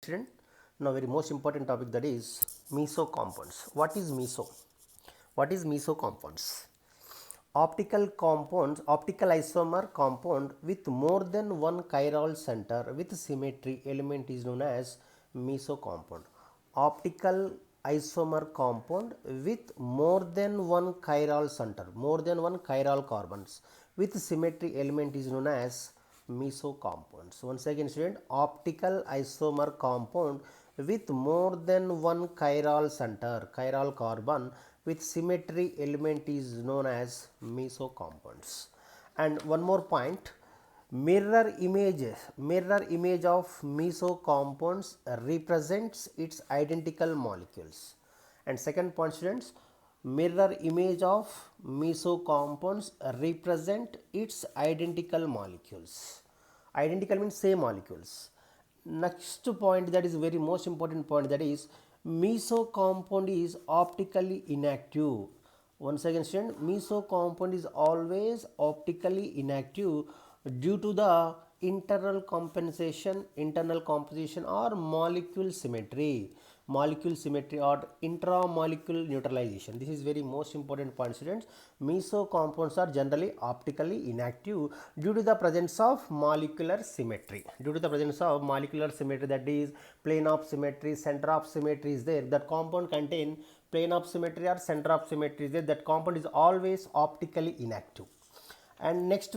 student. Now very most important topic, that is meso compounds. What is meso? What is meso compounds? Optical compounds, optical isomer compound with more than one chiral center with symmetry element is known as meso compound. Optical isomer compound with more than one chiral center, more than one chiral carbons with symmetry element is known as meso compounds. Once again student, optical isomer compound with more than one chiral center, chiral carbon with symmetry element is known as meso compounds. And one more point, mirror image of meso compounds represents its identical molecules. And second point students, mirror image of meso compounds represent its identical molecules. Identical means same molecules. Next point, that is very most important point, that is meso compound is optically inactive. Once again student, meso compound is always optically inactive due to the internal composition or molecule symmetry or intramolecular neutralization. This is very most important point students. Meso compounds are generally optically inactive due to the presence of molecular symmetry. That is plane of symmetry, center of symmetry is there. That compound contain plane of symmetry or center of symmetry is there. That compound is always optically inactive. And next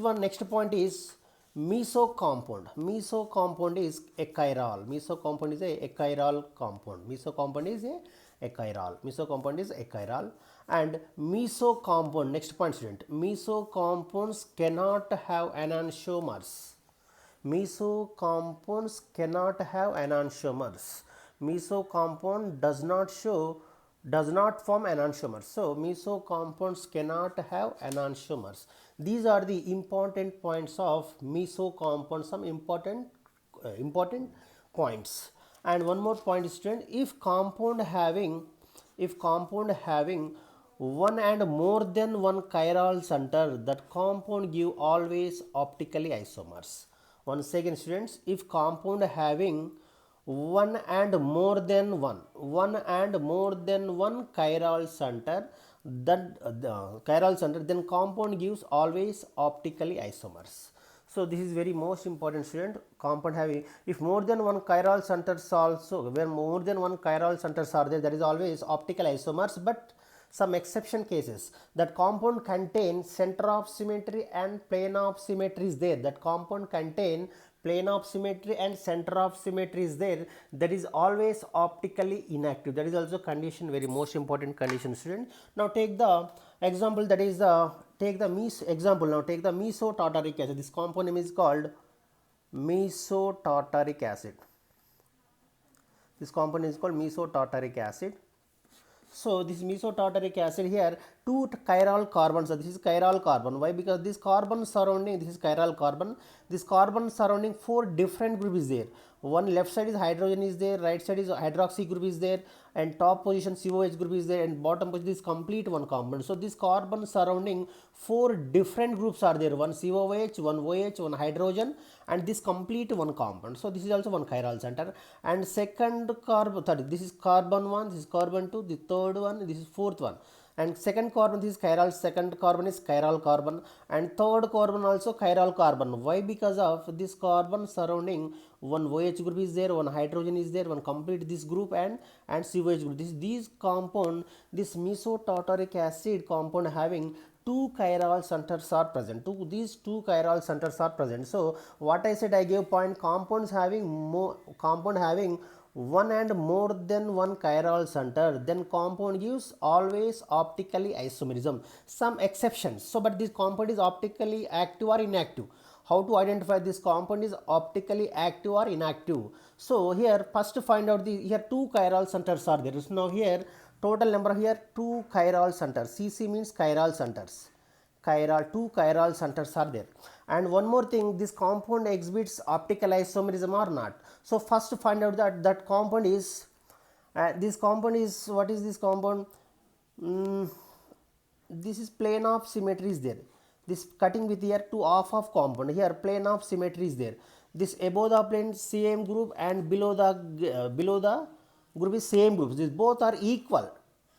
point is meso compound. Meso compound is achiral. Meso compound is a achiral compound. Meso compound is achiral. And meso compound, next point student, meso compounds cannot have enantiomers. Meso compounds cannot have enantiomers. Meso compound does not form enantiomers. So meso compounds cannot have enantiomers. These are the important points of meso compound, some important points. And one more point is student, if compound having one and more than one chiral center, that compound give always optically isomers. Once again students, if compound having one and more than one chiral center, then then compound gives always optically isomers. So this is very most important student. Compound having, if more than one chiral centers also, where more than one chiral centers are there, that is always optical isomers. But some exception cases, that compound contain center of symmetry and plane of symmetry is there. That compound contain plane of symmetry and center of symmetry is there, that is always optically inactive. That is also condition, very most important condition student. Now take the example, that is take the meso tartaric acid. This compound name is called meso tartaric acid. This compound is called meso tartaric acid. So this meso tartaric acid, here two chiral carbons. So this is chiral carbon. Why? Because this carbon surrounding, this is chiral carbon. This carbon surrounding four different group is there. One left side is hydrogen is there, right side is hydroxy group is there, and top position COH group is there, and bottom position is complete one compound. So this carbon surrounding four different groups are there. One COH, one OH, one hydrogen, and this complete one compound. So this is also one chiral center. And second carbon, third, this is carbon 1, this is carbon 2, the third one, this is fourth one. And second carbon, this is chiral, second carbon is chiral carbon, and third carbon also chiral carbon. Why? Because of this carbon surrounding one OH group is there, one hydrogen is there, one complete this group, and COH group. These compound, this meso tartaric acid compound having two chiral centers are present. These two chiral centers are present. So what I said, I gave point, compound having one and more than one chiral center, then compound gives always optically isomerism. Some exceptions. So but this compound is optically active or inactive. How to identify this compound is optically active or inactive? So here first find out the, here two chiral centers are there. So now here total number, here two chiral centers. CC means chiral centers. Two chiral centers are there. And one more thing, this compound exhibits optical isomerism or not. So first find out that compound is this compound is, what is this compound? This is plane of symmetry is there. This cutting with here two half of compound, here plane of symmetry is there. This above the plane same group and below the group is same group. These both are equal,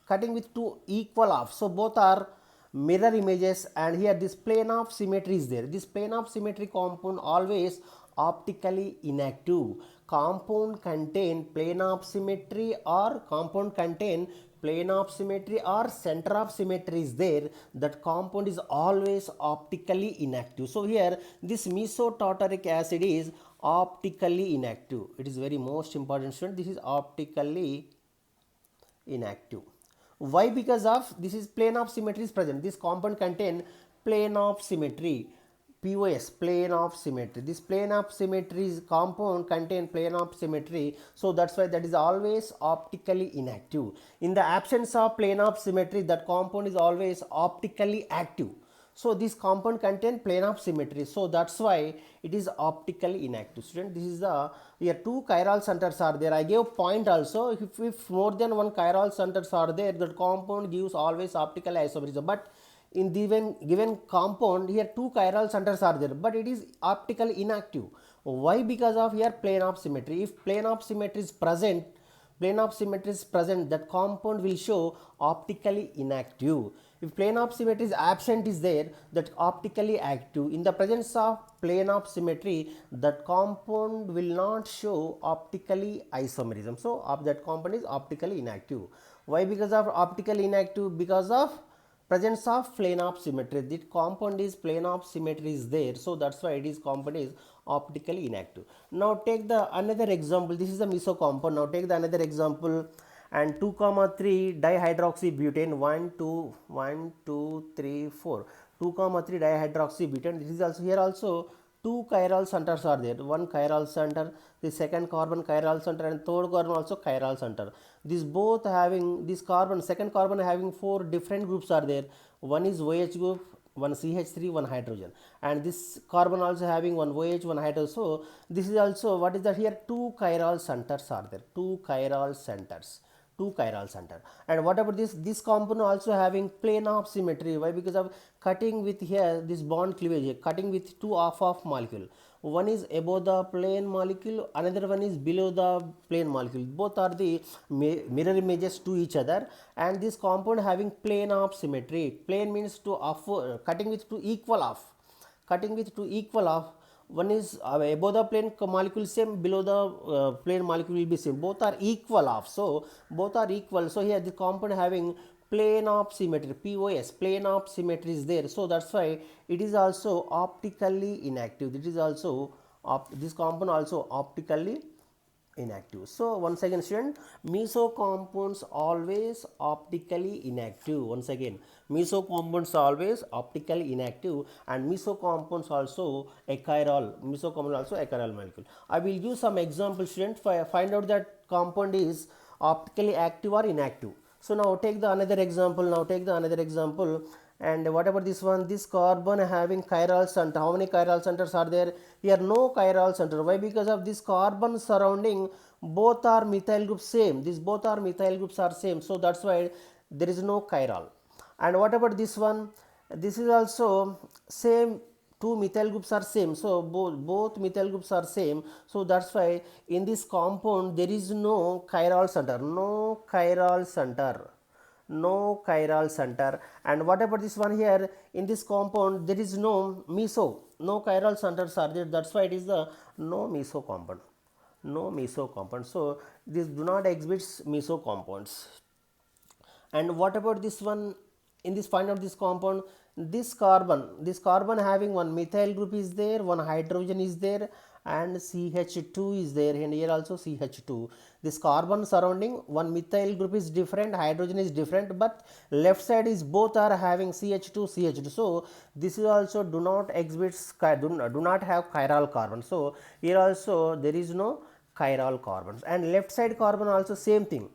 cutting with two equal halves. So both are mirror images, and here this plane of symmetry is there. This plane of symmetry compound always optically inactive. Compound contain plane of symmetry or compound contain plane of symmetry or center of symmetry is there, that compound is always optically inactive. So here this mesotartaric acid is optically inactive. It is very most important, student. This is optically inactive. Why? Because of this is plane of symmetry is present. This compound contain plane of symmetry, POS, plane of symmetry. This plane of symmetry is compound contain plane of symmetry, so that's why that is always optically inactive. In the absence of plane of symmetry, that compound is always optically active. So this compound contain plane of symmetry, so that's why it is optically inactive. Student, this is the, here two chiral centers are there. I gave point also. If more than one chiral centers are there, that compound gives always optical isomerism. But in given compound, here two chiral centers are there, but it is optically inactive. Why? Because of here plane of symmetry. If plane of symmetry is present, that compound will show optically inactive. If plane of symmetry is absent is there, that optically active. In the presence of plane of symmetry, that compound will not show optically isomerism. So that compound is optically inactive. Why? Because of optically inactive, because of presence of plane of symmetry. The compound is plane of symmetry is there, so that's why it is compound is optically inactive. Now take the another example. This is the meso compound. Now take the another example, and 2,3 dihydroxybutane, 1 2 1 2 3 4, 2,3 dihydroxybutane. This is also here also two chiral centers are there. One chiral center, the second carbon chiral center, and third carbon also chiral center. These both having this carbon, second carbon having four different groups are there. One is OH group, one CH3, one hydrogen, and this carbon also having one OH, one hydrogen. So this is also, what is that, here two chiral centers are there. Two chiral centers, and what about this compound also having plane of symmetry. Why? Because of cutting with here this bond cleavage, cutting with two half molecule. One is above the plane molecule, another one is below the plane molecule. Both are the mirror images to each other, and this compound having plane of symmetry. Plane means to cutting with two equal half. One is above the plane molecule same, below the plane molecule will be same. Both are equal half, so both are equal. So here the compound having plane of symmetry, POS, plane of symmetry is there, so that's why it is also optically inactive. It is also this compound also optically inactive. So once again, student, meso compounds always optically inactive. Once again, meso compounds always optically inactive, and meso compounds also achiral. Meso compound also achiral molecule. I will use some examples, student. Find out that compound is optically active or inactive. So now take the another example. And what about this one? This carbon having chiral center. How many chiral centers are there? Here no chiral center. Why? Because of this carbon surrounding both are methyl groups same. These both are methyl groups are same. So that's why there is no chiral. And what about this one? This is also same. Two methyl groups are same, so both methyl groups are same, so that's why in this compound there is no chiral center. And what about this one? Here in this compound there is no chiral centers are there, that's why it is the no meso compound. So this do not exhibits meso compounds. And what about this one? In this, find out this compound. This carbon having one methyl group is there, one hydrogen is there, and CH2 is there, and here also CH2. This carbon surrounding one methyl group is different, hydrogen is different, but left side is both are having CH2. So this is also do not exhibit, do not have chiral carbon. So here also there is no chiral carbons, and left side carbon also same thing.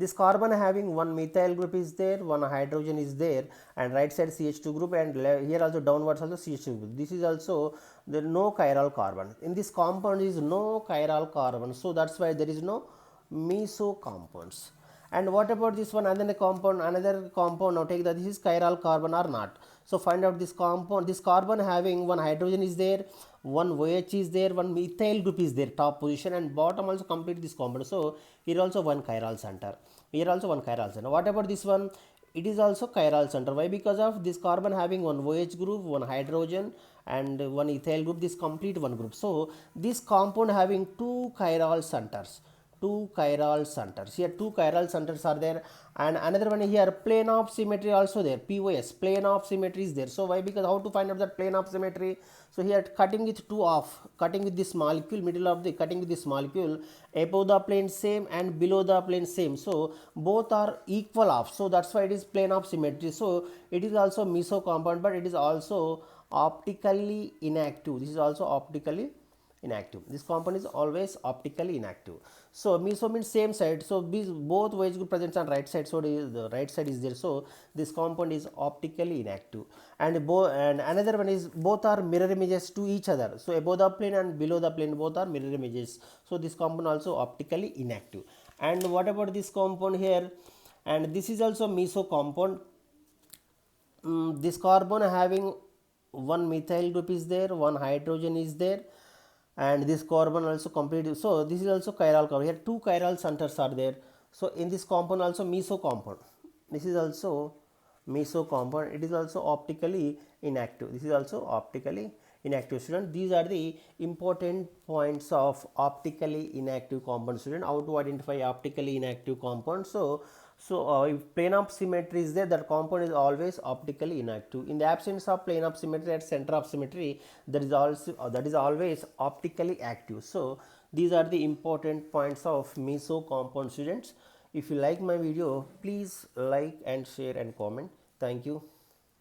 This carbon having one methyl group is there, one hydrogen is there, and right side CH2 group, and here also downwards also CH2 group. This is also there no chiral carbon. In this compound is no chiral carbon, so that's why there is no meso compounds. And what about this one, another compound, now take that this is chiral carbon or not. So find out this compound, this carbon having one hydrogen is there, one OH is there, one methyl group is there top position, and bottom also complete this compound. So here also one chiral center, here also one chiral center. What about this one, it is also chiral center. Why? Because of this carbon having one OH group, one hydrogen, and one ethyl group, this complete one group. So this compound having two chiral centers, two chiral centers. Here two chiral centers are there, and another one here, plane of symmetry also there, POS, plane of symmetry is there. So why? Because how to find out that plane of symmetry? So here cutting with two off, cutting with this molecule, middle of the cutting with this molecule, above the plane same and below the plane same, so both are equal off, so that's why it is plane of symmetry. So it is also meso compound, but it is also optically inactive. This is also optically inactive. This compound is always optically inactive. So meso means same side, so these both OH group presents on right side, so the right side is there, so this compound is optically inactive. And another one is both are mirror images to each other, so above the plane and below the plane both are mirror images, so this compound also optically inactive. And what about this compound here, and this is also meso compound. This carbon having one methyl group is there, one hydrogen is there, and this carbon also complete. So this is also chiral carbon, here two chiral centers are there. So in this compound also meso compound, this is also meso compound, it is also optically inactive, this is also optically inactive. Student, these are the important points of optically inactive compound. Student, how to identify optically inactive compound? So if plane of symmetry is there, that compound is always optically inactive. In the absence of plane of symmetry at center of symmetry, that is always optically active. So these are the important points of meso compound. Students, if you like my video, please like and share and comment. Thank you.